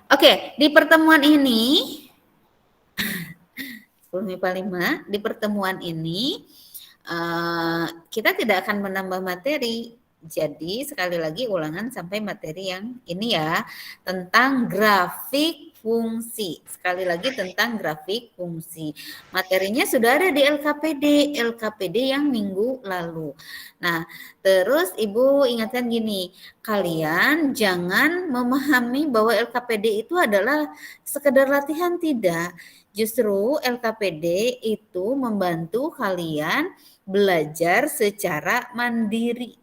Oke, di pertemuan ini 10-5, di pertemuan ini kita tidak akan menambah materi. Jadi sekali lagi ulangan sampai materi yang ini ya, tentang grafik fungsi. Sekali lagi tentang grafik fungsi. Materinya sudah ada di LKPD yang minggu lalu. Nah, terus Ibu ingatkan gini, kalian jangan memahami bahwa LKPD itu adalah sekedar latihan, tidak. Justru LKPD itu membantu kalian belajar secara mandiri.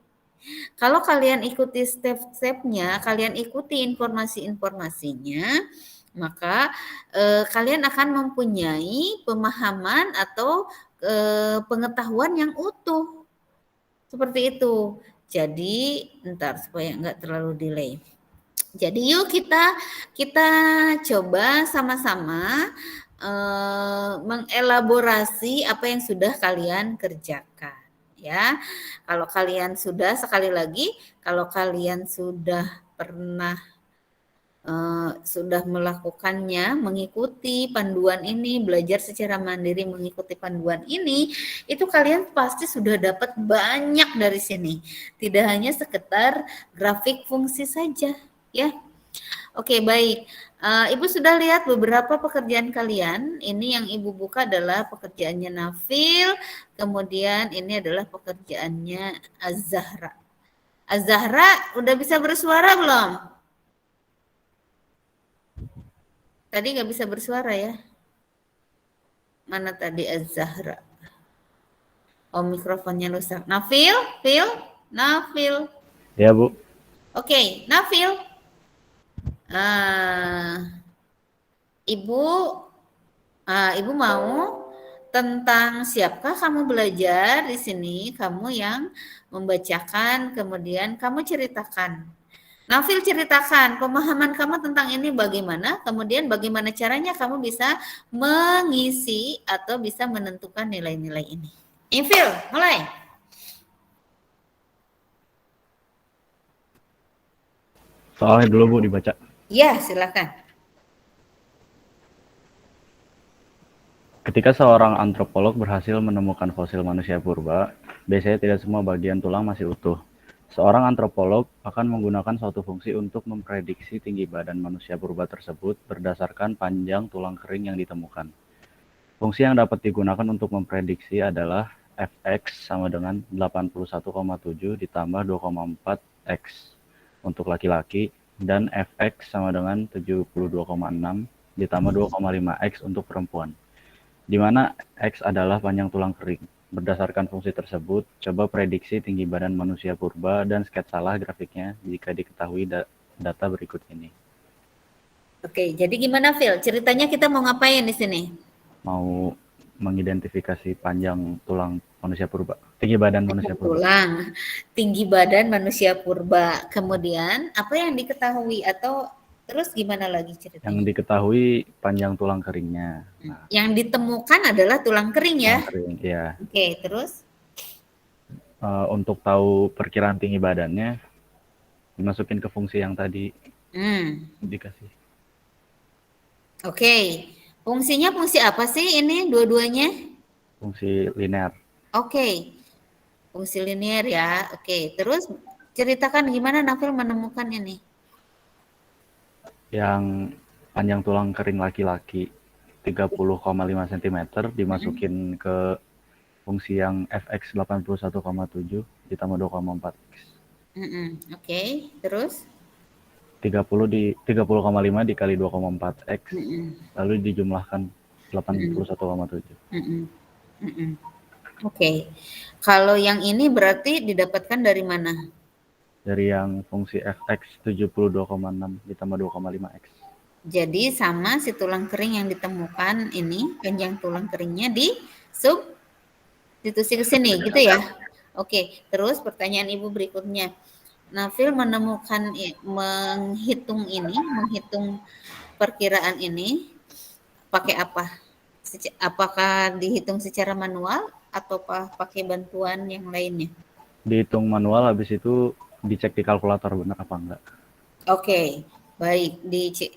Kalau kalian ikuti step-stepnya, kalian ikuti informasi-informasinya, maka kalian akan mempunyai pemahaman atau pengetahuan yang utuh. Seperti itu. Jadi, ntar supaya nggak terlalu delay. Jadi yuk kita coba sama-sama mengelaborasi apa yang sudah kalian kerjakan ya. Kalau kalian sudah, sekali lagi, kalau kalian sudah pernah sudah melakukannya, mengikuti panduan ini, belajar secara mandiri mengikuti panduan ini, itu kalian pasti sudah dapat banyak dari sini. Tidak hanya sekedar grafik fungsi saja, ya. Oke, baik. Ibu sudah lihat beberapa pekerjaan kalian. Ini yang Ibu buka adalah pekerjaannya Nafil, kemudian ini adalah pekerjaannya Az-Zahra. Az-Zahra udah bisa bersuara belum? Tadi nggak bisa bersuara ya? Mana tadi Az-Zahra? Oh, mikrofonnya rusak. Nafil? Nafil? Ya, Bu. Oke, Nafil. Ibu mau tentang siapkah kamu belajar di sini? Kamu yang membacakan, kemudian kamu ceritakan. Nafil, ceritakan pemahaman kamu tentang ini bagaimana, kemudian bagaimana caranya kamu bisa mengisi atau bisa menentukan nilai-nilai ini. Infil, mulai. Soalnya dulu, Bu, dibaca. Ya, silakan. Ketika seorang antropolog berhasil menemukan fosil manusia purba, biasanya tidak semua bagian tulang masih utuh. Seorang antropolog akan menggunakan suatu fungsi untuk memprediksi tinggi badan manusia purba tersebut berdasarkan panjang tulang kering yang ditemukan. Fungsi yang dapat digunakan untuk memprediksi adalah fx sama dengan 81,7 ditambah 2,4 x untuk laki-laki dan fx sama dengan 72,6 ditambah 2,5 x untuk perempuan, di mana X adalah panjang tulang kering. Berdasarkan fungsi tersebut, coba prediksi tinggi badan manusia purba dan sketsalah grafiknya jika diketahui data berikut ini. Oke, jadi gimana, Phil? Ceritanya kita mau ngapain di sini? Mau mengidentifikasi panjang tulang manusia purba, tinggi badan manusia purba. Tulang, tinggi badan manusia purba. Kemudian apa yang diketahui atau terus gimana lagi ceritanya? Yang diketahui panjang tulang keringnya. Nah, yang ditemukan adalah tulang kering ya? Tulang kering, ya. Oke, terus? Untuk tahu perkiraan tinggi badannya, dimasukin ke fungsi yang tadi dikasih. Oke, fungsinya fungsi apa sih ini dua-duanya? Fungsi linear. Oke, fungsi linear ya. Oke, terus ceritakan gimana Nafil menemukan ini? Yang panjang tulang kering laki-laki 30,5 cm dimasukin ke fungsi yang fx 81,7 ditambah 2,4 x. Oke, terus? 30,5 dikali 2,4 x lalu dijumlahkan 81,7. Oke, kalau yang ini berarti didapatkan dari mana? Dari yang fungsi fx 72,6 ditambah 2,5 x. Jadi sama si tulang kering yang ditemukan ini, panjang tulang keringnya substitusi ke sini gitu ya. Oke, terus pertanyaan Ibu berikutnya. Nafil menghitung perkiraan ini pakai apa? Apakah dihitung secara manual atau pakai bantuan yang lainnya? Dihitung manual, habis itu dicek di kalkulator benar apa enggak. Oke, Baik,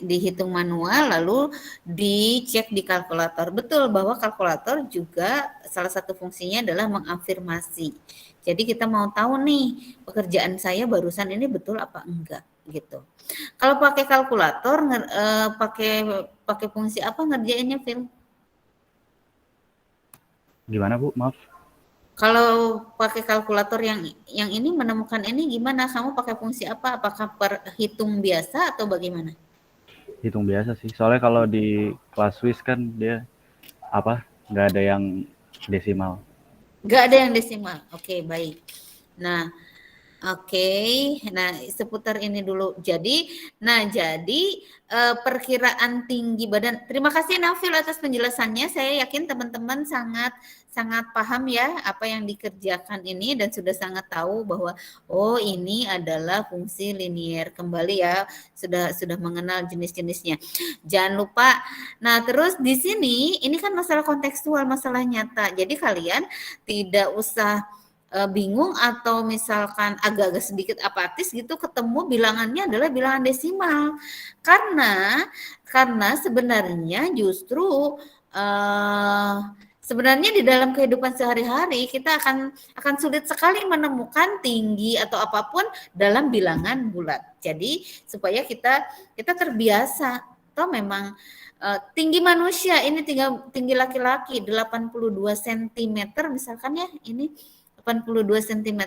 dihitung manual lalu dicek di kalkulator. Betul bahwa kalkulator juga salah satu fungsinya adalah mengafirmasi. Jadi kita mau tahu nih pekerjaan saya barusan ini betul apa enggak gitu. Kalau pakai kalkulator pakai fungsi apa ngerjainnya, Phil? Gimana Bu? Maaf. Kalau pakai kalkulator yang ini menemukan ini gimana? Kamu pakai fungsi apa? Apakah perhitung biasa atau bagaimana? Hitung biasa sih. Soalnya kalau di kelas Swiss kan dia apa? Nggak ada yang desimal. Nggak ada yang desimal. Oke, baik. Nah, oke. Nah, seputar ini dulu. Jadi perkiraan tinggi badan. Terima kasih Nafil atas penjelasannya. Saya yakin teman-teman sangat sangat paham ya apa yang dikerjakan ini dan sudah sangat tahu bahwa oh ini adalah fungsi linier. Kembali ya, sudah mengenal jenis-jenisnya. Jangan lupa. Nah, terus di sini ini kan masalah kontekstual, masalah nyata. Jadi kalian tidak usah bingung atau misalkan agak-agak sedikit apatis gitu ketemu bilangannya adalah bilangan desimal. Karena sebenarnya justru sebenarnya di dalam kehidupan sehari-hari kita akan sulit sekali menemukan tinggi atau apapun dalam bilangan bulat. Jadi supaya kita terbiasa. Toh memang tinggi manusia ini tinggi laki-laki 82 cm misalkan ya ini 82 cm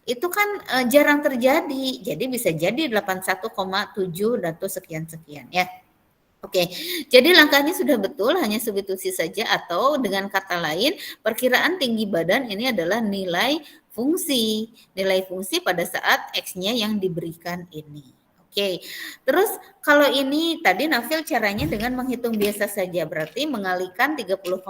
itu kan jarang terjadi. Jadi bisa jadi 81,7 atau sekian-sekian ya. Oke, jadi langkahnya sudah betul, hanya substitusi saja atau dengan kata lain, perkiraan tinggi badan ini adalah nilai fungsi pada saat X-nya yang diberikan ini. Oke, terus kalau ini tadi Nafil caranya dengan menghitung biasa saja, berarti mengalihkan 30,5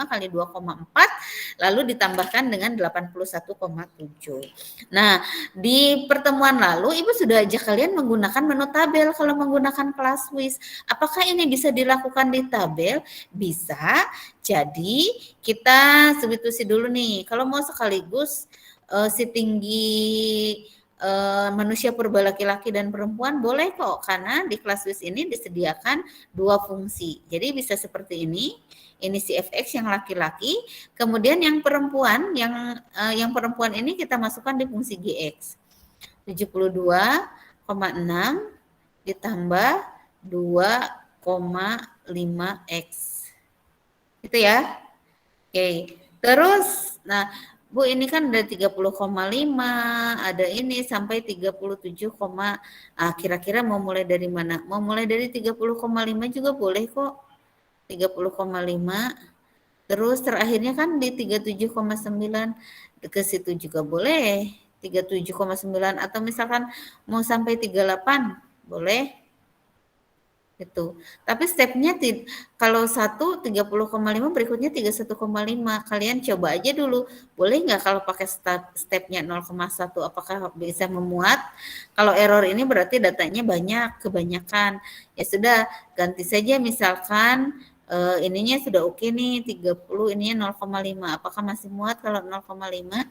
kali 2,4 lalu ditambahkan dengan 81,7. Nah, di pertemuan lalu Ibu sudah ajak kalian menggunakan menu tabel kalau menggunakan kelas Swiss. Apakah ini bisa dilakukan di tabel? Bisa. Jadi kita substitusi dulu nih. Kalau mau sekaligus si tinggi manusia purba laki-laki dan perempuan boleh kok, karena di kelas Swiss ini disediakan dua fungsi. Jadi bisa seperti ini si fx yang laki-laki, kemudian yang perempuan yang perempuan ini kita masukkan di fungsi gx 72,6 ditambah 2,5x itu ya. Oke, terus nah Bu ini kan ada 30,5, ada ini sampai 37, kira-kira mau mulai dari mana? Mau mulai dari 30,5 juga boleh kok. 30,5. Terus terakhirnya kan di 37,9 ke situ juga boleh. 37,9 atau misalkan mau sampai 38 boleh. Gitu. Tapi stepnya kalau 30,5 berikutnya 31,5. Kalian coba aja dulu. Boleh nggak kalau pakai stepnya 0,1 apakah bisa memuat? Kalau error ini berarti datanya kebanyakan. Ya sudah, ganti saja misalkan ininya sudah oke nih 30, ininya 0,5. Apakah masih muat kalau 0,5?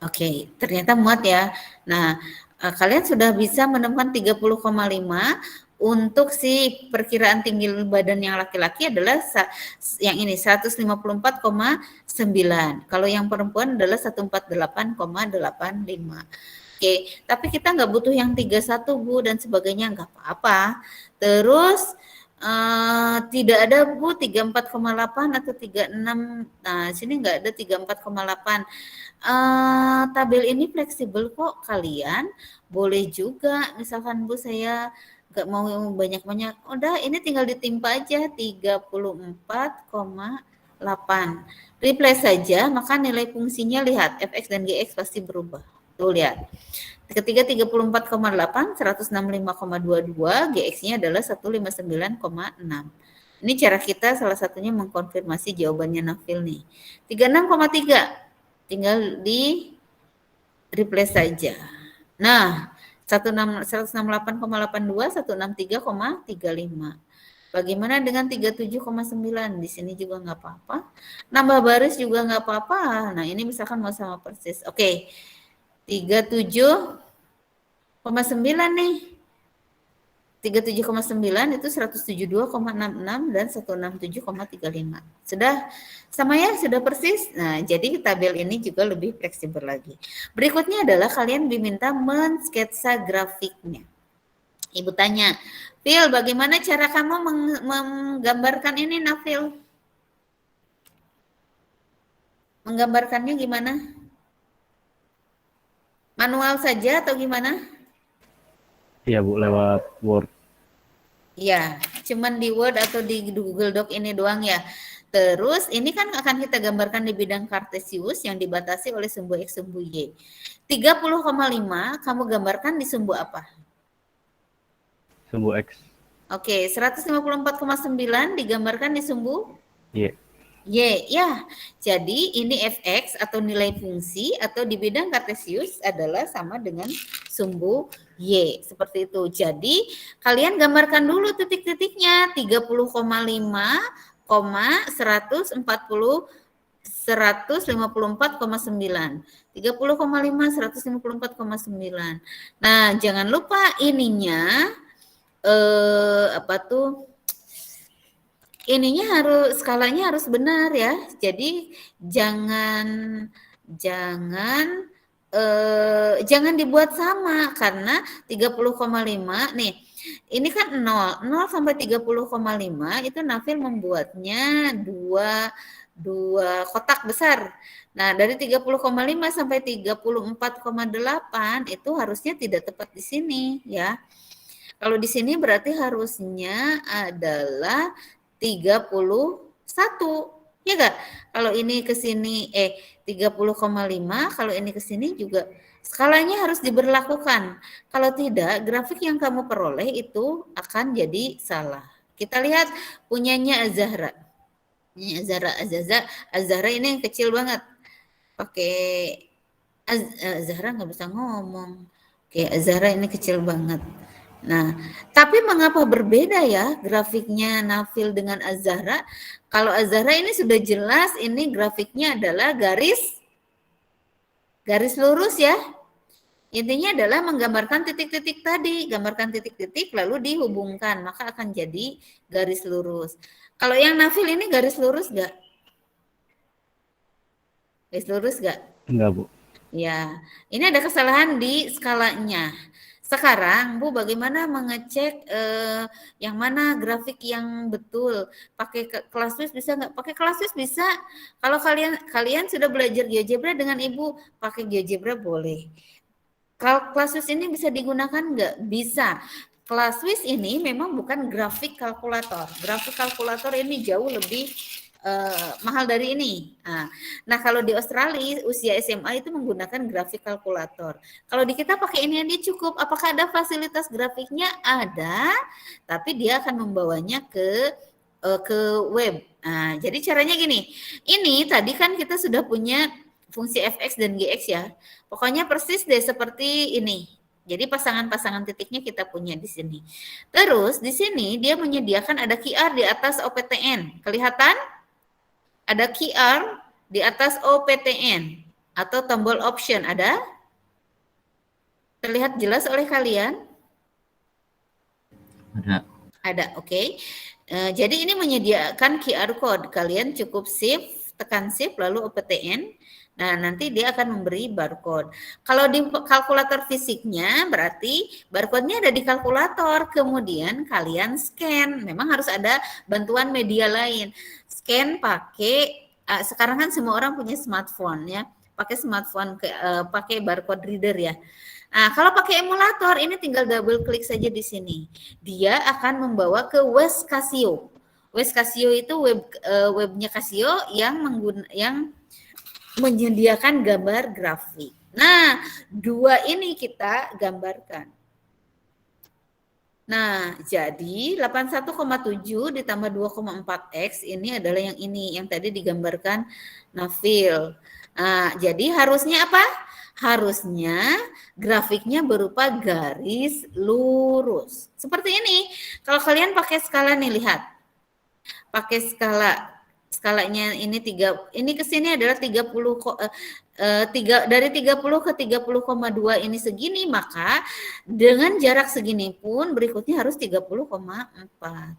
Oke, ternyata muat ya. Nah, kalian sudah bisa menemukan 30,5 untuk si perkiraan tinggi badan yang laki-laki adalah yang ini 154,9. Kalau yang perempuan adalah 148,85. Oke, tapi kita nggak butuh yang 31 Bu dan sebagainya, nggak apa-apa. Terus tidak ada Bu 34,8 atau 36. Nah, sini nggak ada 34,8. Tabel ini fleksibel kok, kalian boleh juga misalkan Bu saya nggak mau banyak-banyak, udah ini tinggal ditimpa aja 34,8. Replace saja, maka nilai fungsinya lihat fx dan gx pasti berubah. Tuh lihat. Ketiga 34,8, 165,22, gx-nya adalah 159,6. Ini cara kita salah satunya mengkonfirmasi jawabannya Nafil nih. 36,3 tinggal di replace saja. Nah, 168,82, 163,35. Bagaimana dengan 37,9? Di sini juga nggak apa-apa. Nambah baris juga nggak apa-apa. Nah, ini misalkan mau sama persis. Oke. 37 nih. 37,9 itu 172,66 dan 167,35. Sudah sama ya? Sudah persis? Nah, jadi tabel ini juga lebih fleksibel lagi. Berikutnya adalah kalian diminta mensketsa grafiknya. Ibu tanya, Phil, bagaimana cara kamu menggambarkan ini, Nafil? Menggambarkannya gimana? Manual saja atau gimana? Iya Bu, lewat Word. Ya, cuman di Word atau di Google Doc ini doang ya. Terus ini kan akan kita gambarkan di bidang kartesius yang dibatasi oleh sumbu X, sumbu Y. 30,5 kamu gambarkan di sumbu apa? Sumbu X. Oke, 154,9 digambarkan di sumbu Y. Y, ya. Jadi ini fx atau nilai fungsi atau di bidang kartesius adalah sama dengan sumbu Y. Seperti itu. Jadi kalian gambarkan dulu titik-titiknya. 30,5, 154,9. 30,5, 154,9. Nah, jangan lupa ininya apa tuh? Ininya harus skalanya harus benar ya. Jadi jangan dibuat sama karena 30,5 nih. Ini kan 0 sampai 30,5 itu Nafil membuatnya dua kotak besar. Nah, dari 30,5 sampai 34,8 itu harusnya tidak tepat di sini ya. Kalau di sini berarti harusnya adalah 31, ya enggak? Kalau ini ke sini 30,5, kalau ini ke sini juga skalanya harus diberlakukan. Kalau tidak, grafik yang kamu peroleh itu akan jadi salah. Kita lihat punyanya Azahra. Ini Azahra ini yang kecil banget. Pakai Azahra nggak bisa ngomong. Oke, Azahra ini kecil banget. Nah, tapi mengapa berbeda ya grafiknya Nafil dengan Azahra? Kalau Azahra ini sudah jelas ini grafiknya adalah garis lurus ya. Intinya adalah menggambarkan titik-titik tadi, gambarkan titik-titik lalu dihubungkan, maka akan jadi garis lurus. Kalau yang Nafil ini garis lurus enggak? Garis lurus enggak? Enggak Bu. Ya, ini ada kesalahan di skalanya. Sekarang Bu, bagaimana mengecek yang mana grafik yang betul? Pakai Classwiz bisa nggak? Pakai Classwiz bisa. Kalau kalian sudah belajar GeoGebra dengan Ibu, pakai GeoGebra boleh. Kalau Classwiz ini bisa digunakan nggak? Bisa. Classwiz ini memang bukan grafik kalkulator. Grafik kalkulator ini jauh lebih mahal dari ini. Nah, kalau di Australia usia SMA itu menggunakan grafik kalkulator. Kalau di kita pakai ini aja cukup. Apakah ada fasilitas grafiknya? Ada, tapi dia akan membawanya ke web. Nah, jadi caranya gini. Ini tadi kan kita sudah punya fungsi fx dan gx ya. Pokoknya persis deh seperti ini. Jadi pasangan-pasangan titiknya kita punya di sini. Terus di sini dia menyediakan ada QR di atas OPTN. Kelihatan? Ada QR di atas OPTN atau tombol option ada? Terlihat jelas oleh kalian? Ada, oke. Jadi ini menyediakan QR code. Kalian cukup shift, tekan shift lalu OPTN. Nah, nanti dia akan memberi barcode. Kalau di kalkulator fisiknya berarti barcode-nya ada di kalkulator. Kemudian kalian scan. Memang harus ada bantuan media lain. Scan pakai sekarang kan semua orang punya smartphone ya. Pakai smartphone pakai barcode reader ya. Nah, kalau pakai emulator ini tinggal double klik saja di sini. Dia akan membawa ke Wes Casio. Wes Casio itu webnya Casio yang menyediakan gambar grafik. Nah, dua ini kita gambarkan. Nah, jadi 81,7 ditambah 2,4X ini adalah yang ini, yang tadi digambarkan Nafil. Nah, jadi harusnya apa? Harusnya grafiknya berupa garis lurus. Seperti ini. Kalau kalian pakai skala nih, lihat. Pakai skala Skalanya ini ini ke sini adalah 30 dari 30 ke 30,2 ini segini, maka dengan jarak segini pun berikutnya harus 30,4.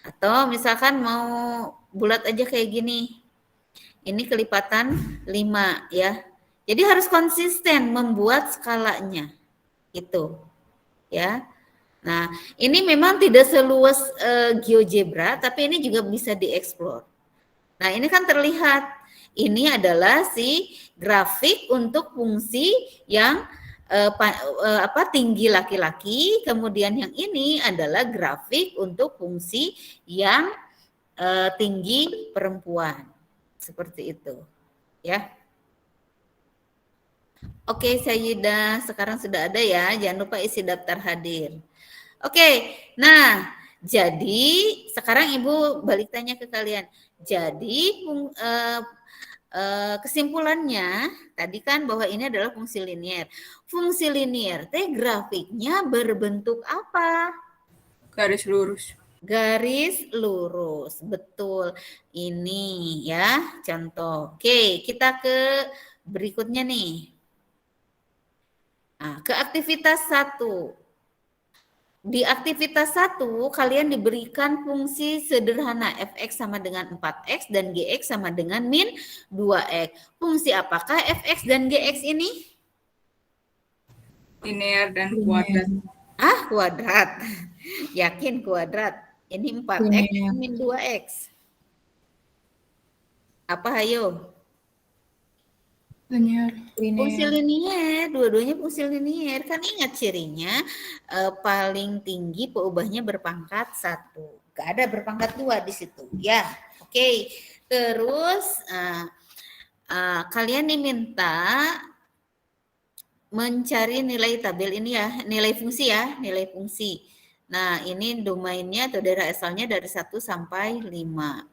Atau misalkan mau bulat aja kayak gini. Ini kelipatan 5 ya. Jadi harus konsisten membuat skalanya. Itu. Ya. Nah, ini memang tidak seluas GeoGebra, tapi ini juga bisa dieksplor. Nah, ini kan terlihat ini adalah si grafik untuk fungsi yang tinggi laki-laki, kemudian yang ini adalah grafik untuk fungsi yang tinggi perempuan. Seperti itu. Ya. Oke, Sayyidah, sekarang sudah ada ya. Jangan lupa isi daftar hadir. Oke, nah jadi sekarang Ibu balik tanya ke kalian. Jadi kesimpulannya tadi kan bahwa ini adalah fungsi linier. Fungsi linier teh grafiknya berbentuk apa? Garis lurus. Garis lurus, betul. Ini ya contoh. Oke, kita ke berikutnya nih. Nah, ke aktivitas 1. Di aktivitas 1, kalian diberikan fungsi sederhana fx sama dengan 4x dan gx sama dengan min 2x. Fungsi apakah fx dan gx ini? Linear dan kuadrat. Kuadrat. Yakin kuadrat. Ini 4x min 2x. Apa ayo? Linear. Fungsi linier, dua-duanya fungsi linier. Kan ingat cirinya paling tinggi peubahnya berpangkat 1. Gak ada berpangkat 2 di situ. Ya, oke. Terus kalian diminta mencari nilai tabel ini ya, nilai fungsi ya, nilai fungsi. Nah, ini domainnya atau daerah asalnya dari 1 sampai 5.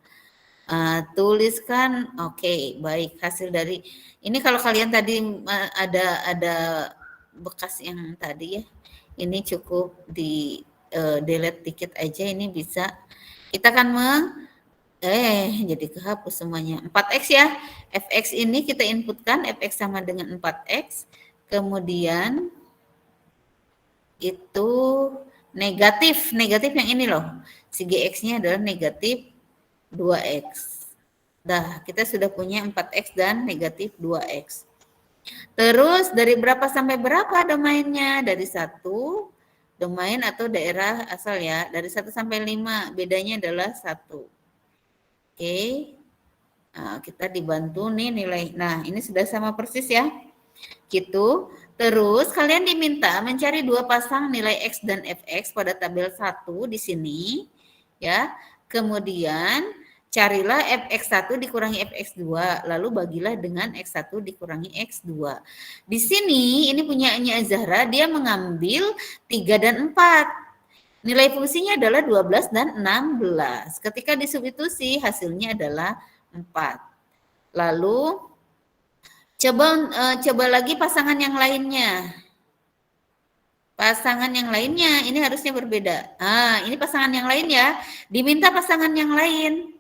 Tuliskan, oke, baik, hasil dari ini kalau kalian tadi ada bekas yang tadi ya, ini cukup di delete dikit aja, ini bisa kita kan jadi kehapus semuanya. 4x ya, fx ini kita inputkan fx sama dengan 4x, kemudian itu negatif yang ini loh, si gx-nya adalah negatif 2x. Dah, kita sudah punya 4x dan negatif 2x. Terus dari berapa sampai berapa domainnya? Dari 1 domain atau daerah asal ya. Dari 1 sampai 5, bedanya adalah 1. Oke. Nah, kita dibantu nih nilai. Nah, ini sudah sama persis ya. Gitu. Terus kalian diminta mencari 2 pasang nilai x dan fx pada tabel 1 di sini. Ya. Kemudian carilah fx1 dikurangi fx2, lalu bagilah dengan x1 dikurangi x2. Di sini, ini punyanya Zahra, dia mengambil 3 dan 4. Nilai fungsinya adalah 12 dan 16. Ketika disubstitusi, hasilnya adalah 4. Lalu, coba lagi pasangan yang lainnya. Pasangan yang lainnya, ini harusnya berbeda. Ini pasangan yang lain ya. Diminta pasangan yang lain.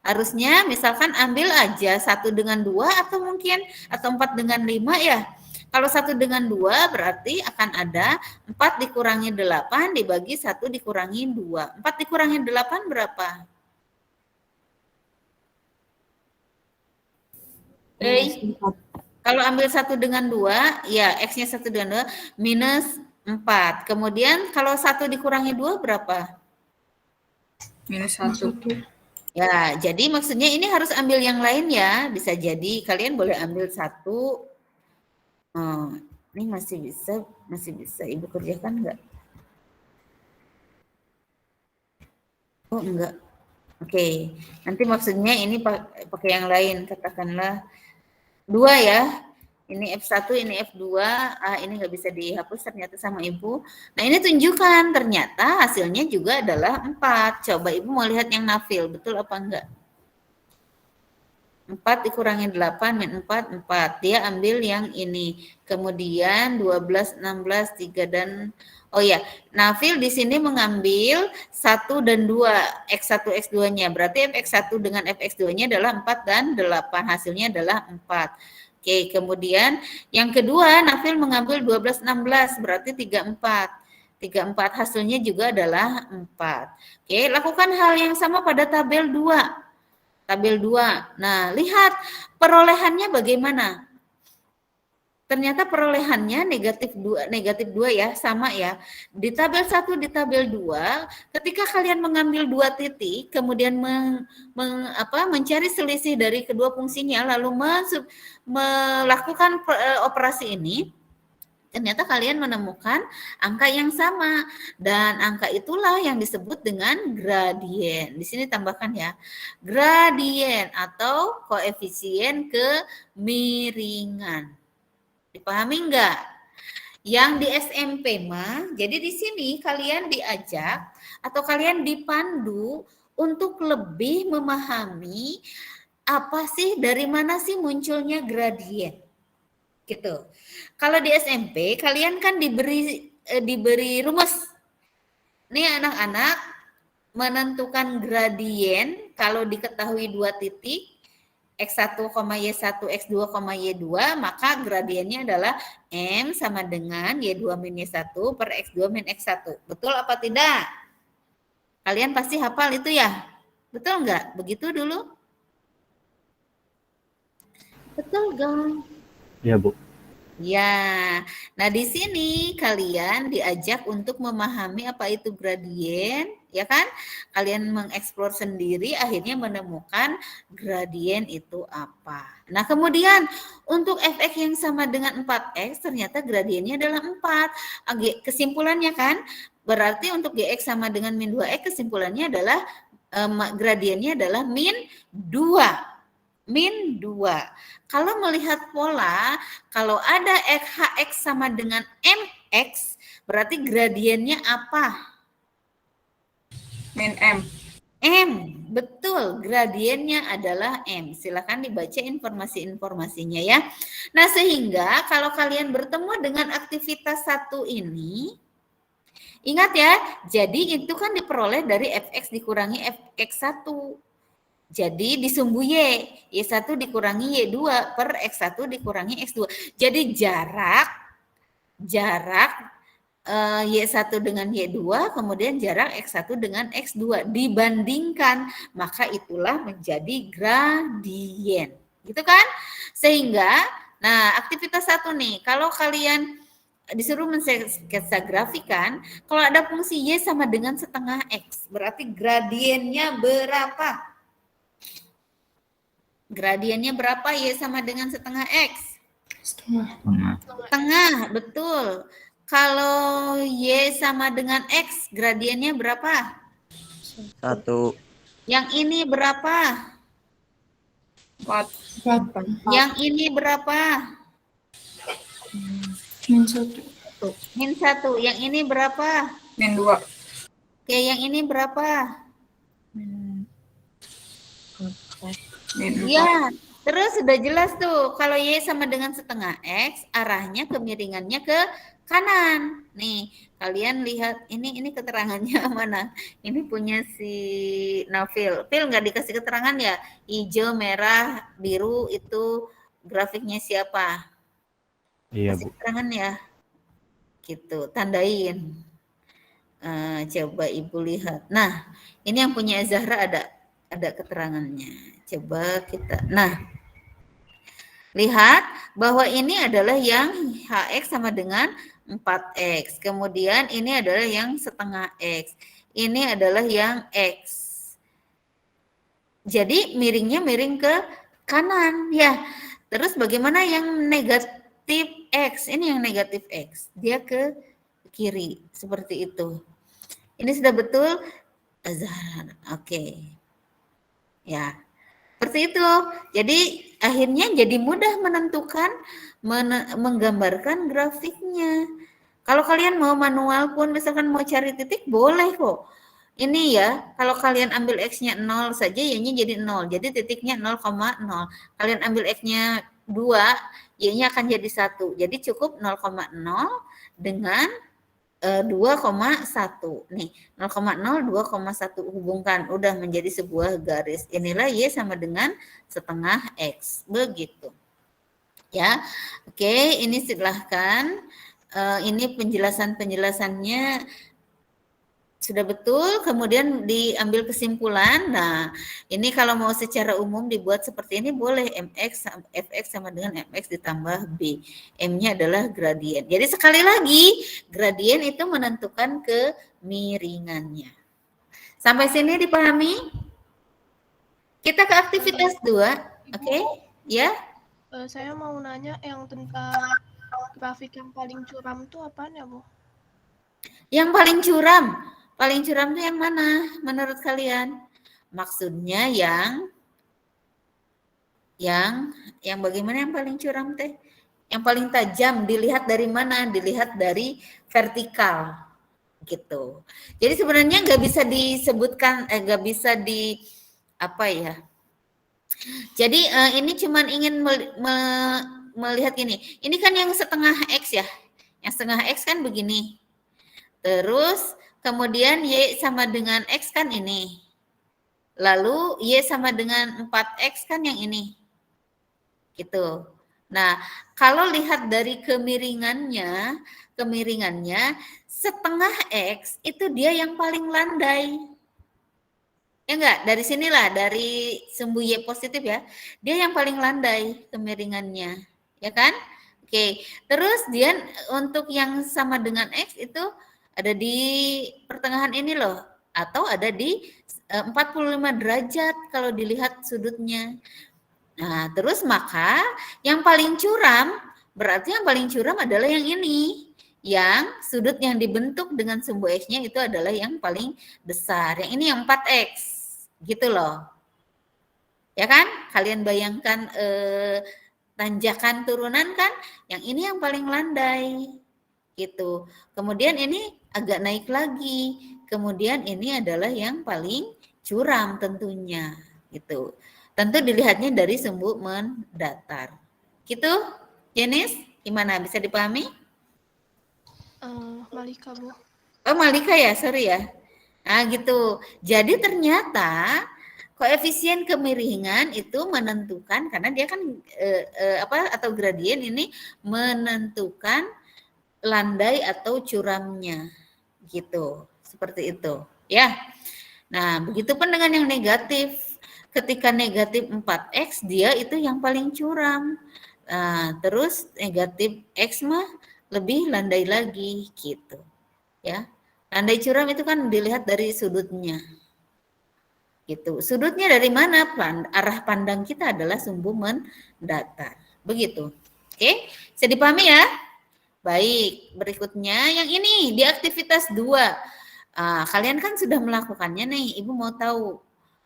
Harusnya misalkan ambil aja 1 dengan 2 atau mungkin atau 4 dengan 5 ya. Kalau 1 dengan 2 berarti akan ada 4 dikurangi 8 dibagi 1 dikurangi 2. 4 dikurangi 8 berapa? Kalau ambil 1 dengan 2, ya X-nya 1 dengan 2 minus 4. Kemudian kalau 1 dikurangi 2 berapa? Minus 1. Ya, jadi maksudnya ini harus ambil yang lain ya. Bisa jadi kalian boleh ambil 1. Ini masih bisa Ibu kerjakan enggak? Oh, enggak. Oke. Nanti maksudnya ini pakai yang lain, katakanlah 2 ya. Ini F1, ini F2, ini nggak bisa dihapus ternyata sama Ibu. Nah, ini tunjukkan ternyata hasilnya juga adalah 4. Coba Ibu mau lihat yang nafil, betul apa enggak? 4 dikurangi 8 min 4, 4. Dia ambil yang ini. Kemudian 12, 16, 3 dan oh ya, Nafil di sini mengambil 1 dan 2, X1, X2-nya. Berarti Fx1 dengan Fx2-nya adalah 4 dan 8. Hasilnya adalah 4. Oke, kemudian yang kedua Nafil mengambil 12, 16, berarti 34. 34 hasilnya juga adalah 4. Oke, lakukan hal yang sama pada tabel 2. Tabel 2. Nah, lihat perolehannya bagaimana. Ternyata perolehannya negatif 2 ya, sama ya. Di tabel 1, di tabel 2, ketika kalian mengambil 2 titik, kemudian mencari selisih dari kedua fungsinya, lalu melakukan operasi ini, ternyata kalian menemukan angka yang sama dan angka itulah yang disebut dengan gradien. Di sini tambahkan ya, gradien atau koefisien kemiringan. Dipahami enggak? Yang di SMP mah, jadi di sini kalian diajak atau kalian dipandu untuk lebih memahami apa sih, dari mana sih munculnya gradien. Gitu. Kalau di SMP kalian kan diberi rumus. Nih anak-anak, menentukan gradien kalau diketahui 2 titik X1, Y1, X2, Y2, maka gradiennya adalah M sama dengan Y2 min Y1 per X2 min X1. Betul apa tidak? Kalian pasti hafal itu ya? Betul enggak? Begitu dulu? Betul, Gang? Iya, Bu. Ya, nah di sini kalian diajak untuk memahami apa itu gradien, ya kan? Kalian mengeksplor sendiri, akhirnya menemukan gradien itu apa. Nah kemudian untuk fx yang sama dengan 4x, ternyata gradiennya adalah 4. Kesimpulannya kan, berarti untuk gx sama dengan min 2x, kesimpulannya adalah gradiennya adalah min 2. Min 2. Kalau melihat pola, kalau ada hx sama dengan mx, berarti gradiennya apa? Min M. M, betul. Gradiennya adalah M. Silakan dibaca informasi-informasinya ya. Nah, sehingga kalau kalian bertemu dengan aktivitas 1 ini, ingat ya, jadi itu kan diperoleh dari fx dikurangi fx1. Jadi disumbu Y1 dikurangi Y2 per X1 dikurangi X2. Jadi jarak Y1 dengan Y2, kemudian jarak X1 dengan X2 dibandingkan, maka itulah menjadi gradien. Gitu kan? Sehingga, nah aktivitas 1 nih, kalau kalian disuruh mensketsa grafikan, kalau ada fungsi Y sama dengan setengah X, berarti gradiennya berapa? Gradiennya berapa? Y sama dengan setengah X? Setengah, betul. Kalau Y sama dengan X, gradiennya berapa? 1. Yang ini berapa? 4. Yang ini berapa? Min 1. Min 1. Yang ini berapa? Min 2. Oke, yang ini berapa? Ya, terus sudah jelas tuh. Kalau Y sama dengan setengah X, arahnya kemiringannya ke kanan. Nih, kalian lihat ini keterangannya mana? Ini punya si Nafil. Fil nggak dikasih keterangan ya? Hijau, merah, biru itu grafiknya siapa? Iya, Kasih Bu. keterangan ya. Gitu, tandain. Coba Ibu lihat. Nah, ini yang punya Zahra ada keterangannya. Coba kita. Nah, lihat bahwa ini adalah yang Hx sama dengan 4x. Kemudian ini adalah yang setengah X. Ini adalah yang X. Jadi miringnya miring ke kanan ya. Terus bagaimana yang negatif X? Ini yang negatif X. Dia ke kiri seperti itu. Ini sudah betul? Azhar. Oke. Ya. Seperti itu. Jadi akhirnya jadi mudah menentukan, menggambarkan grafiknya. Kalau kalian mau manual pun, misalkan mau cari titik, boleh kok. Ini ya, kalau kalian ambil X-nya 0 saja, Y-nya jadi 0. Jadi titiknya 0,0. Kalian ambil X-nya 2, Y-nya akan jadi 1. Jadi cukup 0,0 dengan 2,1. Nih, 0,0, 2,1 hubungkan. Udah menjadi sebuah garis. Inilah Y sama dengan setengah X. Begitu. Ya, oke, ini silahkan. Ini penjelasannya sudah betul, kemudian diambil kesimpulan. Nah, ini kalau mau secara umum dibuat seperti ini boleh fx sama dengan mx ditambah b. M-nya adalah gradien. Jadi sekali lagi, gradien itu menentukan kemiringannya. Sampai sini dipahami? Kita ke aktivitas 2, oke? Ya? Saya mau nanya yang tentang grafik yang paling curam itu apaan ya, Bu? Yang paling curam. Paling curam itu yang mana menurut kalian? Maksudnya yang bagaimana yang paling curam teh? Yang paling tajam dilihat dari mana? Dilihat dari vertikal gitu. Jadi sebenarnya nggak bisa disebutkan, nggak bisa di apa ya? Jadi ini cuman ingin melihat ini. Ini kan yang setengah X ya. Yang setengah X kan begini. Terus kemudian Y sama dengan X kan ini. Lalu Y sama dengan 4X kan yang ini. Gitu. Nah, kalau lihat dari kemiringannya setengah X itu dia yang paling landai. Ya enggak? Dari sinilah, dari sumbu Y positif ya. Dia yang paling landai kemiringannya. Ya kan? Oke. Terus dia untuk yang sama dengan X itu ada di pertengahan ini loh, atau ada di 45 derajat kalau dilihat sudutnya. Nah, terus maka yang paling curam, berarti yang paling curam adalah yang ini. Yang sudut yang dibentuk dengan sumbu X-nya itu adalah yang paling besar. Yang ini yang 4X. Gitu loh. Ya kan? Kalian bayangkan tanjakan turunan kan? Yang ini yang paling landai. Gitu. Kemudian ini agak naik lagi. Kemudian ini adalah yang paling curam tentunya. Gitu. Tentu dilihatnya dari sumbu mendatar. Gitu, Jenis? Gimana? Bisa dipahami? Malika, Bu. Oh, Malika ya, sorry ya. Nah, gitu. Jadi ternyata koefisien kemiringan itu menentukan, karena dia kan atau gradien ini menentukan landai atau curamnya. Gitu. Seperti itu, ya. Nah, begitupun dengan yang negatif. Ketika negatif 4X, dia itu yang paling curam. Nah, terus negatif X mah lebih landai lagi, gitu. Ya, landai curam itu kan dilihat dari sudutnya. Gitu. Sudutnya dari mana? Arah pandang kita adalah sumbu mendatar. Begitu. Oke, bisa dipahami ya? Baik, berikutnya yang ini di aktivitas 2. Kalian kan sudah melakukannya nih, Ibu mau tahu.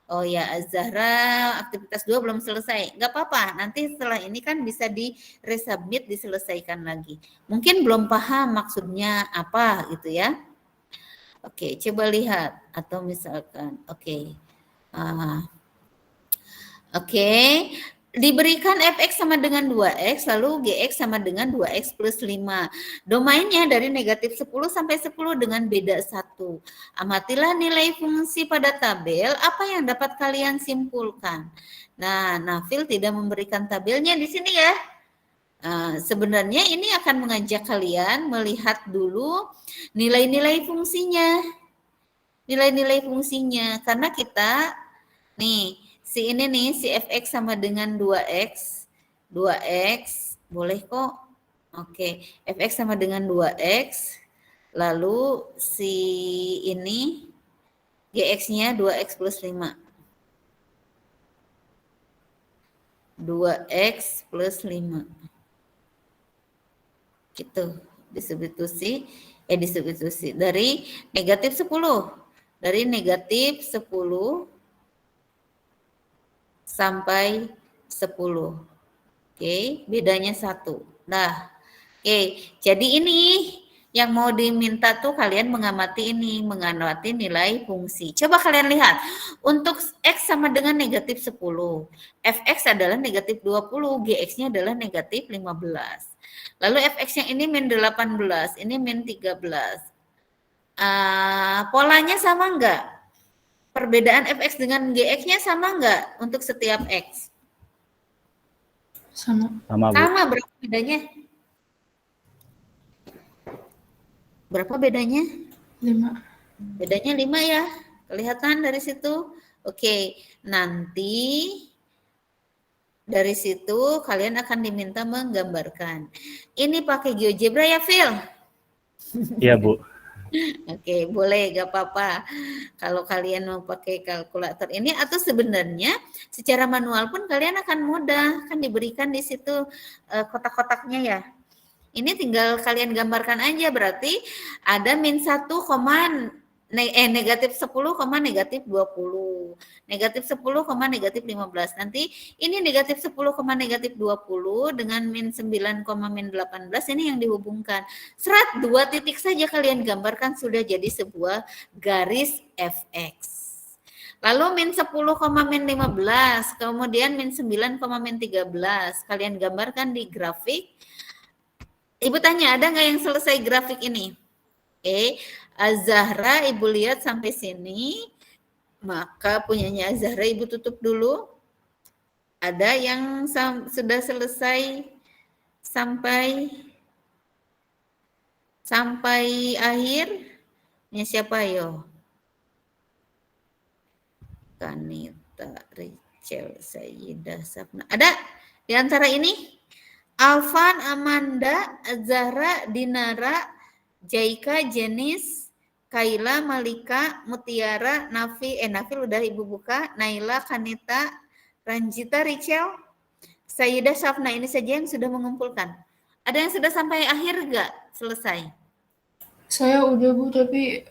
Oh ya, Zahra aktivitas 2 belum selesai. Enggak apa-apa, nanti setelah ini kan bisa di resubmit, diselesaikan lagi. Mungkin belum paham maksudnya apa gitu ya. Oke, coba lihat. Atau misalkan, oke. Oke, diberikan fx sama dengan 2x, lalu gx sama dengan 2x plus 5. Domainnya dari negatif 10 sampai 10 dengan beda 1. Amatilah nilai fungsi pada tabel, apa yang dapat kalian simpulkan. Nah, Nafil tidak memberikan tabelnya di sini ya. Sebenarnya ini akan mengajak kalian melihat dulu nilai-nilai fungsinya. Nilai-nilai fungsinya, karena kita, nih, si ini nih, si fx sama dengan 2x, boleh kok. Oke, fx sama dengan 2x, lalu si ini, gx-nya 2x plus 5. 2x plus 5. Gitu, disubstitusi dari negatif 10. Dari negatif 10 sampai 10. Oke, bedanya 1. Nah, oke, jadi ini Yang mau diminta tuh kalian mengamati ini, mengamati nilai fungsi. Coba kalian lihat, untuk X sama dengan negatif 10, Fx adalah negatif 20, Gx-nya adalah negatif 15. Lalu Fx yang ini min 18, ini min 13. Polanya sama enggak? Perbedaan Fx dengan Gx-nya sama enggak untuk setiap X? Sama. Sama, Bu. Sama, berapa bedanya? Berapa bedanya? 5. Bedanya 5 ya. Kelihatan dari situ? Oke, nanti dari situ kalian akan diminta menggambarkan. Ini pakai GeoGebra ya, Phil? Iya, Bu. Oke, boleh, gak apa-apa. Kalau kalian mau pakai kalkulator ini, atau sebenarnya secara manual pun kalian akan mudah. Kan diberikan di situ kotak-kotaknya ya. Ini tinggal kalian gambarkan aja, berarti ada min 1, negatif 10, negatif 20. Negatif 10, negatif 15. Nanti ini negatif 10, negatif 20 dengan min 9, min 18 ini yang dihubungkan. Serat 2 titik saja kalian gambarkan sudah jadi sebuah garis Fx. Lalu min 10, min 15, kemudian min 9, min 13. Kalian gambarkan di grafik. Ibu tanya, ada nggak yang selesai grafik ini? Azahra, Ibu lihat sampai sini, maka punyanya Azahra Ibu tutup dulu. Ada yang sudah selesai sampai akhir? Ini siapa yo? Kanita, Rachel, Sayyidah, Sapna. Ada di antara ini? Alvan, Amanda, Zahra, Dinara, Jaika, Jenis, Kaila, Malika, Mutiara, Nafi, Nafil udah Ibu buka, Naila, Kanita, Ranjita, Rachel, Sayyidah, Safna, ini saja yang sudah mengumpulkan. Ada yang sudah sampai akhir enggak? Selesai? Saya udah, Bu, tapi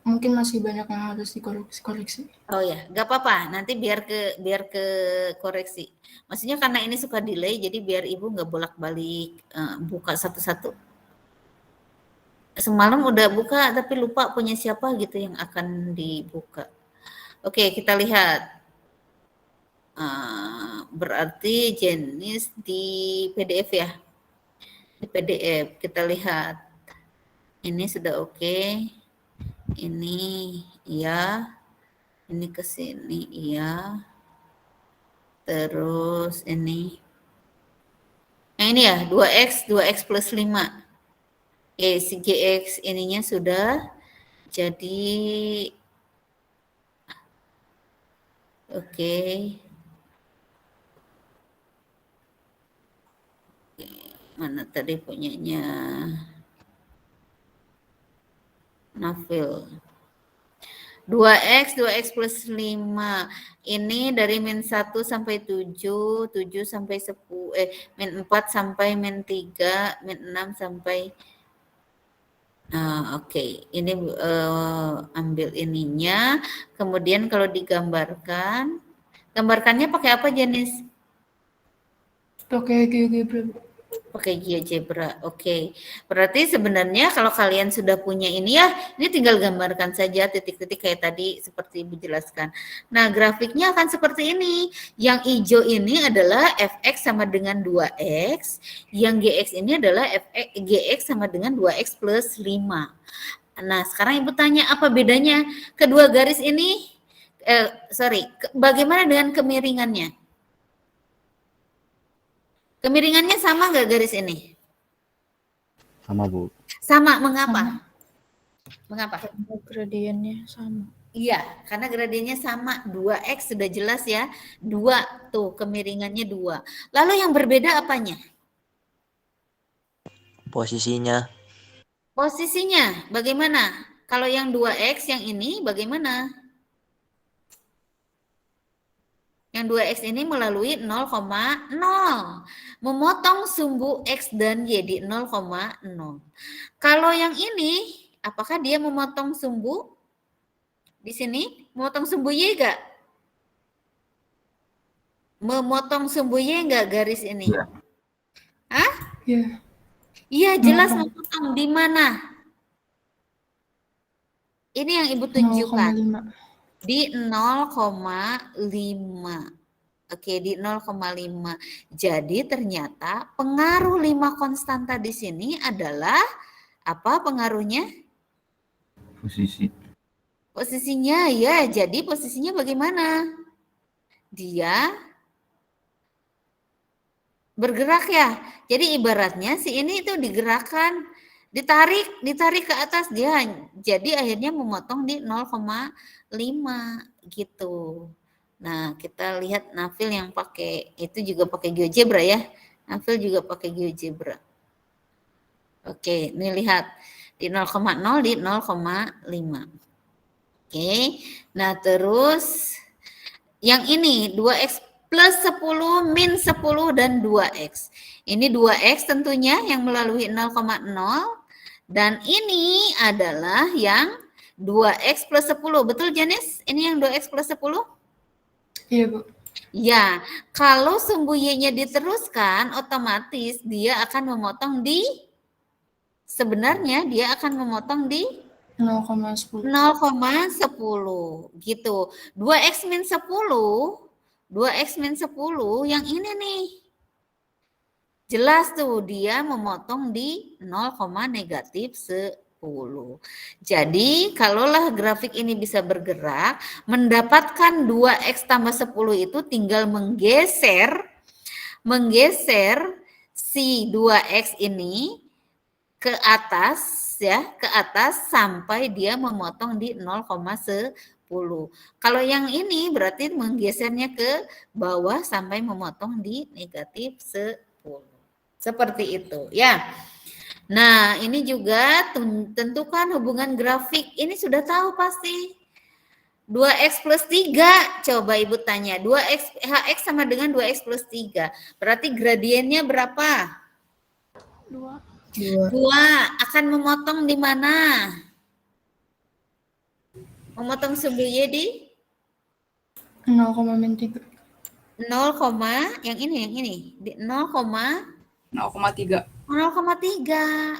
mungkin masih banyak yang harus dikoreksi. Oh ya, nggak apa-apa. Nanti biar ke koreksi. Maksudnya karena ini suka delay, jadi biar Ibu nggak bolak-balik buka satu-satu. Semalam udah buka tapi lupa punya siapa gitu yang akan dibuka. Oke, kita lihat. Berarti jenis di PDF ya. Di PDF kita lihat. Ini sudah oke. Ini iya. Ini ke sini iya. Terus ini. Nah ini ya, 2x plus 5. Si GX ininya sudah jadi oke. Mana tadi punyanya Nafil. 2x plus 5. Ini dari min 1 sampai 7, 7 sampai 10, min 4 sampai min 3, min 6 sampai oke. Ini ambil ininya, kemudian kalau digambarkan, gambarkannya pakai apa jenis? Pakai GeoGebra. Pakai GeoGebra, oke. Berarti sebenarnya kalau kalian sudah punya ini ya, ini tinggal gambarkan saja titik-titik kayak tadi seperti Ibu jelaskan. Nah, grafiknya akan seperti ini. Yang hijau ini adalah Fx sama dengan 2x, yang Gx ini adalah Gx sama dengan 2x plus 5. Nah, sekarang Ibu tanya apa bedanya? Kedua garis ini, bagaimana dengan kemiringannya? Kemiringannya sama nggak garis ini? Sama, Bu. Sama, mengapa? Mengapa? Gradiennya sama. Iya, karena gradiennya sama. 2x sudah jelas ya. 2, tuh kemiringannya 2. Lalu yang berbeda apanya? Posisinya. Posisinya, bagaimana? Kalau yang 2x, yang ini bagaimana? Yang 2x ini melalui 0,0. Memotong sumbu x dan y di 0,0. Kalau yang ini, apakah dia memotong sumbu? Di sini, memotong sumbu y enggak? Memotong sumbu y enggak garis ini? Iya. Hah? Iya. Iya, jelas memotong di mana? Ini yang Ibu tunjukkan. 0,5. Di 0,5. Oke, di 0,5. Jadi ternyata pengaruh 5 konstanta di sini adalah apa pengaruhnya? Posisi. Posisinya ya, jadi posisinya bagaimana? Dia bergerak ya. Jadi ibaratnya si ini itu digerakkan, ditarik ke atas dia. Jadi akhirnya memotong di 0,5 gitu. Nah, kita lihat Nafil yang pakai itu juga pakai GeoGebra ya. Nafil juga pakai GeoGebra. Oke, ini lihat di 0,0 di 0,5. Oke. Nah, terus yang ini 2x plus 10 min 10 dan 2x. Ini 2x tentunya yang melalui 0,0 dan ini adalah yang 2x plus 10. Betul Janis? Ini yang 2x plus 10? Iya, Bu. Ya, kalau sumbu Y-nya diteruskan, otomatis dia akan memotong di, sebenarnya dia akan memotong di 0,10. 0,10 gitu. 2x min 10, 2x min 10 yang ini nih. Jelas tuh dia memotong di 0,-10. Jadi kalaulah grafik ini bisa bergerak, mendapatkan 2x tambah 10 itu tinggal menggeser si 2x ini ke atas ya, ke atas sampai dia memotong di 0,10. Kalau yang ini berarti menggesernya ke bawah sampai memotong di -10. Seperti itu ya. Nah, ini juga tentukan hubungan grafik. Ini sudah tahu pasti. 2x plus 3. Coba Ibu tanya. 2x hx sama dengan 2x plus 3. Berarti gradiennya berapa? 2. 2. Akan memotong di mana? Memotong sumbu Y di 0,3. 0, yang ini di 0,3. 0,3.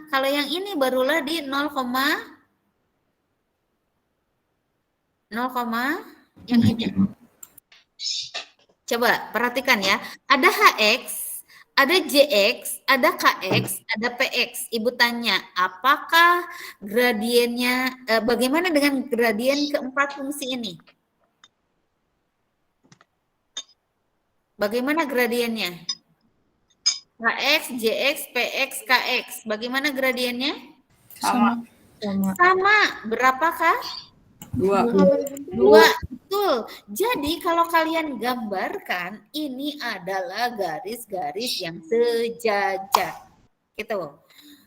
Kalau yang ini barulah di 0, yang ini. Coba perhatikan ya. Ada HX, ada JX, ada KX, ada PX. Ibu tanya, apakah gradiennya, bagaimana dengan gradien keempat fungsi ini? Bagaimana gradiennya? HX, JX, PX, KX. Bagaimana gradiennya? Sama. Sama. Berapakah? 2. 2. Betul. Jadi kalau kalian gambarkan, ini adalah garis-garis yang sejajar. Gitu.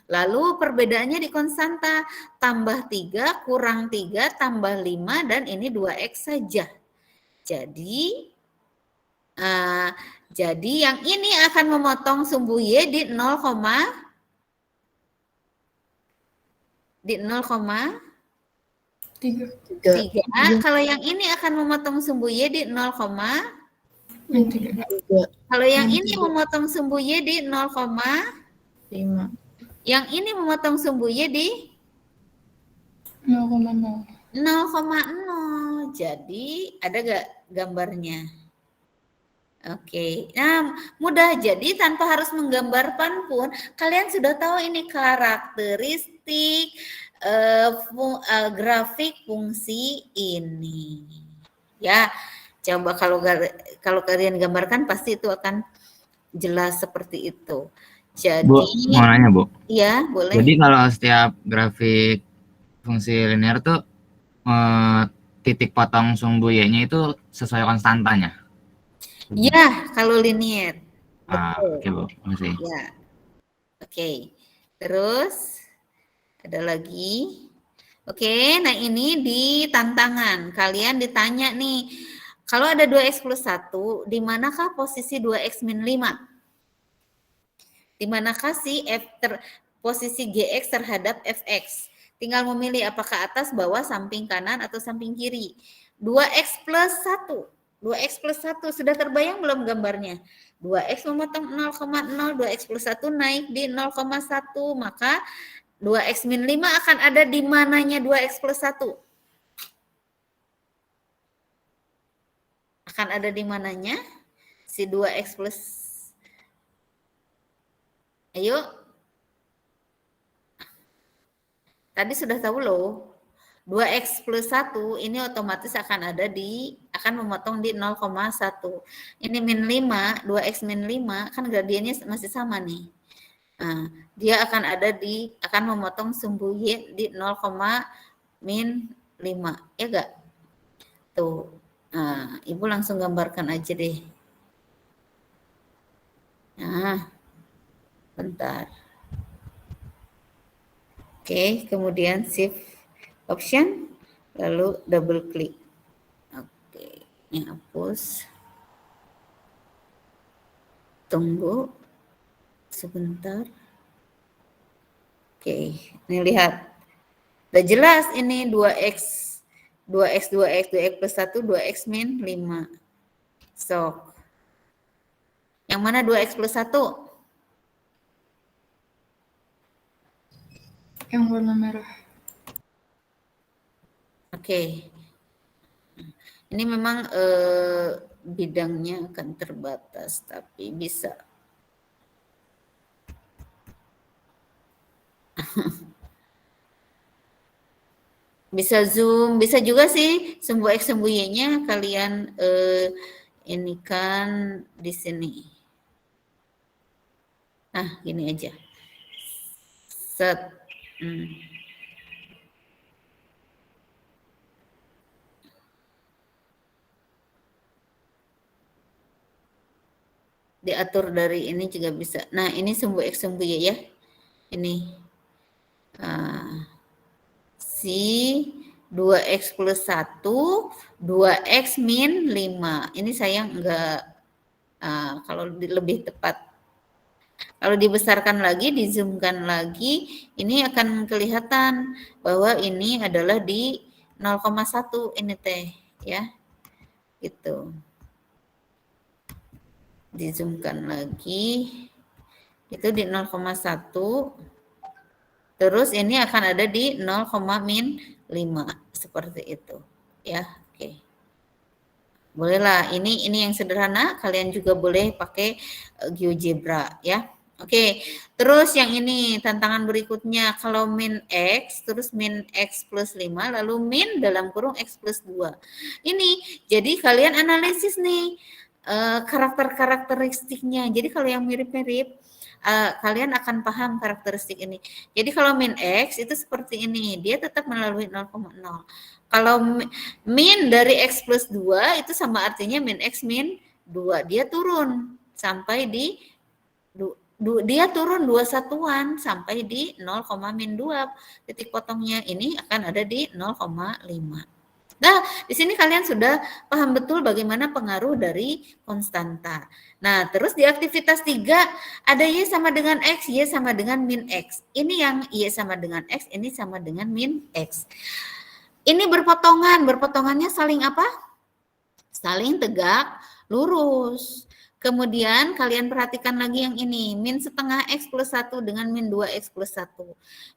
Lalu perbedaannya di konstanta. Tambah 3, kurang 3, tambah 5, dan ini 2x saja. Jadi yang ini akan memotong sumbu Y di 0, di 0,3. Kalau yang ini akan memotong sumbu Y di 0, kalau yang ini memotong sumbu Y di 0,5. Yang ini memotong sumbu Y di 0,0. 0,0. Jadi ada gak gambarnya? Oke, nah mudah. Jadi tanpa harus menggambarkan pun kalian sudah tahu ini karakteristik grafik fungsi ini. Ya, coba kalau kalian gambarkan pasti itu akan jelas seperti itu. Jadi, Bu, mau nanya Bu. Iya, boleh. Jadi kalau setiap grafik fungsi linear tuh titik potong sumbu Y-nya itu sesuai konstantanya. Ya, kalau linear. Oke Bu, makasih. Ya. Oke. Terus ada lagi. Oke, nah ini di tantangan. Kalian ditanya nih, kalau ada 2x plus 1, di manakah posisi 2x min 5? Di manakah posisi GX terhadap FX? Tinggal memilih apakah atas, bawah, samping kanan, atau samping kiri. 2x plus 1. 2x plus 1. Sudah terbayang belum gambarnya? 2x memotong 0,0, 2x plus 1 naik di 0,1, maka 2x min 5 akan ada di mananya 2x plus 1? Akan ada di mananya si 2x plus, ayo, tadi sudah tahu loh, 2x plus 1 ini otomatis akan memotong di 0,1. Ini min 5, 2x min 5 kan gradiennya masih sama nih. Nah, dia akan memotong sumbu Y di 0, min 5, ya enggak? Tuh. Nah, Ibu langsung gambarkan aja deh. Nah, bentar. Oke, kemudian shift option, lalu double klik. Oke, ini hapus. Tunggu sebentar. Oke, ini lihat. Udah jelas ini 2x plus 1, 2x min 5. Sok. Yang mana 2x plus 1? Yang warna merah. Oke. Ini memang bidangnya akan terbatas, tapi bisa. Bisa zoom, bisa juga sih sumbu X sumbu Y-nya kalian ini kan di sini. Nah, gini aja. Set. Diatur dari ini juga bisa. Nah, ini sumbu X sumbu Y ya. Ini. Si 2x plus 1, 2x min 5. Ini sayang enggak, kalau lebih tepat. Kalau dibesarkan lagi, dizoomkan lagi, ini akan kelihatan bahwa ini adalah di 0,1 ini teh, ya. Gitu. Dizoomkan lagi, itu di 0,1. Terus ini akan ada di 0, min 5 seperti itu, ya. Oke. Bolehlah, ini yang sederhana, kalian juga boleh pakai GeoGebra, ya. Oke. Terus yang ini tantangan berikutnya, kalau min x terus min x plus 5 lalu min dalam kurung x plus 2. Ini jadi kalian analisis nih karakteristiknya. Jadi kalau yang mirip-mirip kalian akan paham karakteristik ini. Jadi kalau min X itu seperti ini, dia tetap melalui 0,0. Kalau min dari X plus 2 itu sama artinya min X min 2. Dia turun sampai di dia turun 2 satuan sampai di 0, min 2. Titik potongnya ini akan ada di 0,5. Nah, di sini kalian sudah paham betul bagaimana pengaruh dari konstanta. Nah, terus di aktivitas 3 ada Y sama dengan X, Y sama dengan min X. Ini yang Y sama dengan X, ini sama dengan min X. Ini berpotongannya saling apa? Saling tegak lurus. Kemudian kalian perhatikan lagi yang ini, min setengah X plus 1 dengan min 2X plus 1.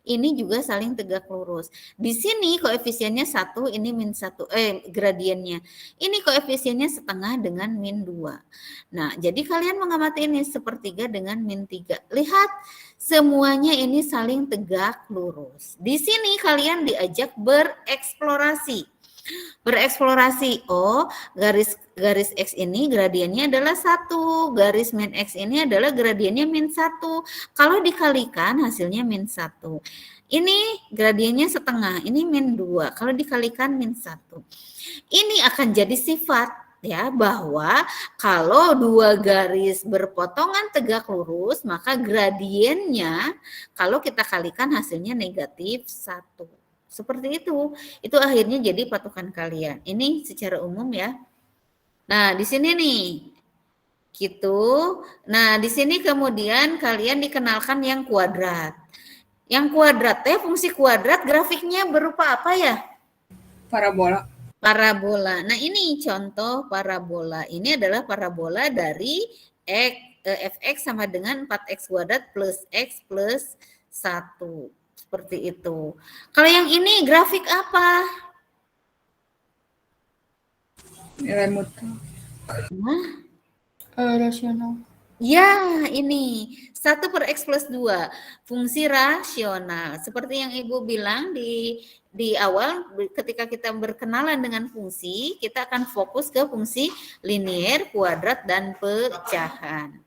Ini juga saling tegak lurus. Di sini koefisiennya 1, ini min 1, gradiennya. Ini koefisiennya setengah dengan min 2. Nah, jadi kalian mengamati ini sepertiga dengan min 3. Lihat, semuanya ini saling tegak lurus. Di sini kalian diajak bereksplorasi. Oh, garis X ini gradiennya adalah 1, garis min X ini adalah gradiennya min 1. Kalau dikalikan hasilnya min 1. Ini gradiennya setengah, ini min 2. Kalau dikalikan min 1. Ini akan jadi sifat ya, bahwa kalau dua garis berpotongan tegak lurus, maka gradiennya kalau kita kalikan hasilnya negatif 1. Seperti itu akhirnya jadi patokan kalian. Ini secara umum ya. Nah, di sini nih, gitu. Nah, di sini kemudian kalian dikenalkan yang kuadrat. Yang kuadrat, fungsi kuadrat grafiknya berupa apa ya? Parabola. Parabola. Nah, ini contoh parabola. Ini adalah parabola dari fx sama dengan 4x kuadrat plus x plus 1. Seperti itu. Kalau yang ini grafik apa? Nilai mutlak. Nah, Rasional. ya, ini 1 per X plus 2, fungsi rasional. Seperti yang Ibu bilang di awal, ketika kita berkenalan dengan fungsi, kita akan fokus ke fungsi linier, kuadrat, dan pecahan.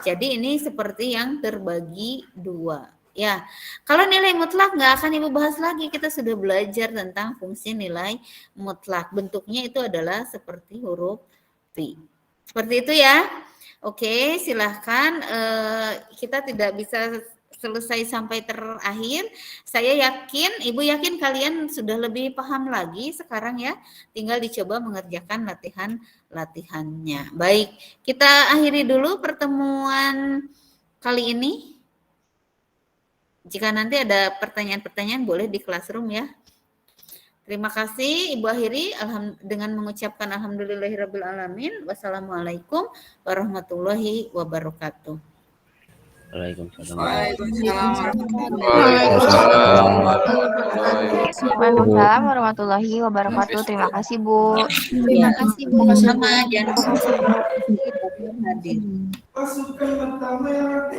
Jadi ini seperti yang terbagi 2. Ya, kalau nilai mutlak nggak akan Ibu bahas lagi, kita sudah belajar tentang fungsi nilai mutlak. Bentuknya itu adalah seperti huruf V. Seperti itu ya. Oke, silahkan. Kita tidak bisa selesai sampai terakhir. Saya yakin, Ibu yakin kalian sudah lebih paham lagi sekarang ya. Tinggal dicoba mengerjakan latihannya. Baik, kita akhiri dulu pertemuan kali ini. Jika nanti ada pertanyaan-pertanyaan boleh di classroom ya. Terima kasih, Ibu akhiri dengan mengucapkan alhamdulillahirrabbilalamin. Wassalamualaikum warahmatullahi wabarakatuh. Waalaikumsalam. Waalaikumsalam warahmatullahi wabarakatuh. Terima kasih, Bu. Terima kasih, Bu. Sama, jangan lupa hadir. Pasukan pertama yang